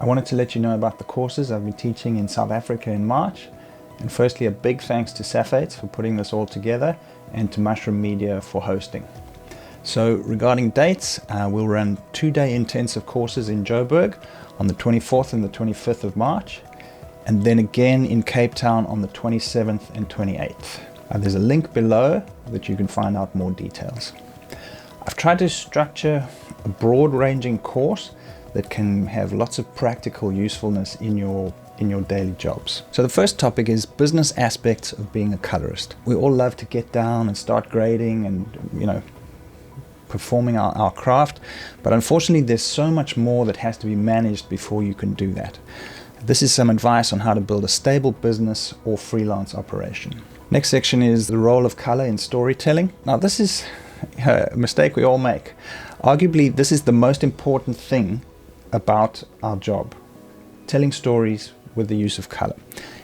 I wanted to let you know about the courses I've been teaching in South Africa in March. And firstly, a big thanks to SAFAITS for putting this all together and to Mushroom Media for hosting. So regarding dates, we'll run 2-day intensive courses in Joburg on the 24th and the 25th of March, and then again in Cape Town on the 27th and 28th. There's a link below that you can find out more details. I've tried to structure a broad-ranging course that can have lots of practical usefulness in your daily jobs. So the first topic is business aspects of being a colorist. We all love to get down and start grading and, performing our craft, but unfortunately there's so much more that has to be managed before you can do that. This is some advice on how to build a stable business or freelance operation. Next section is the role of color in storytelling. Now this is a mistake we all make. Arguably this is the most important thing about our job, telling stories with the use of color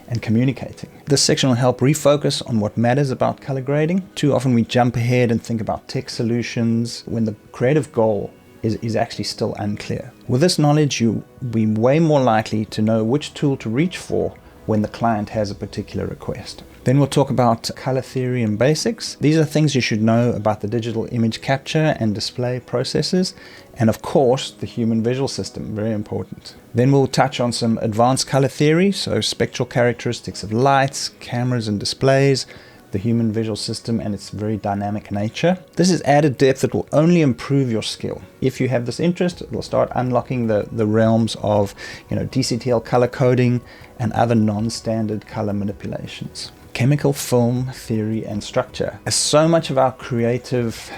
and communicating. This section will help refocus on what matters about color grading. Too often we jump ahead and think about tech solutions when the creative goal is actually still unclear. With this knowledge, you'll be way more likely to know which tool to reach for when the client has a particular request. Then we'll talk about color theory and basics. These are things you should know about the digital image capture and display processes, and of course the human visual system, very important. Then we'll touch on some advanced color theory, so spectral characteristics of lights, cameras and displays, the human visual system and its very dynamic nature. This is added depth that will only improve your skill. If you have this interest, it will start unlocking the realms of DCTL color coding and other non-standard color manipulations. Chemical film theory and structure. As so much of our creative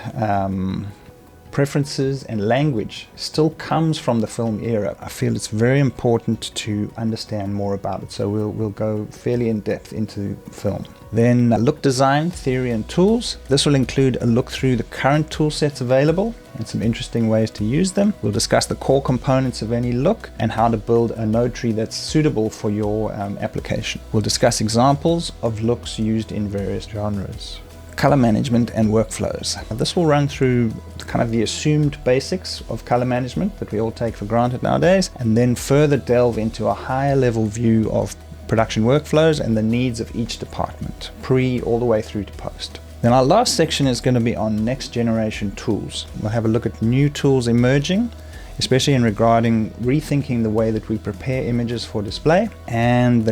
preferences and language still comes from the film era, I feel it's very important to understand more about it. So we'll go fairly in depth into film. Then look design, theory and tools. This will include a look through the current tool sets available and some interesting ways to use them. We'll discuss the core components of any look and how to build a node tree that's suitable for your application. We'll discuss examples of looks used in various genres. Color management and workflows. This will run through kind of the assumed basics of color management that we all take for granted nowadays, and then further delve into a higher level view of production workflows and the needs of each department, pre all the way through to post. Then our last section is going to be on next generation tools. We'll have a look at new tools emerging, especially in regarding rethinking the way that we prepare images for display and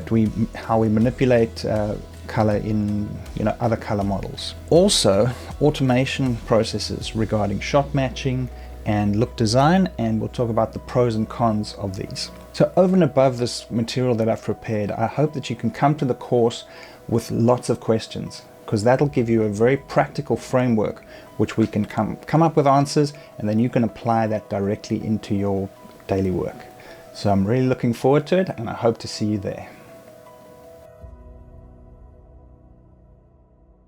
how we manipulate color in other color models. Also automation processes regarding shot matching and look design, and we'll talk about the pros and cons of these. So over and above this material that I've prepared, I hope that you can come to the course with lots of questions, because that'll give you a very practical framework which we can come up with answers, and then you can apply that directly into your daily work. So I'm really looking forward to it, and I hope to see you there.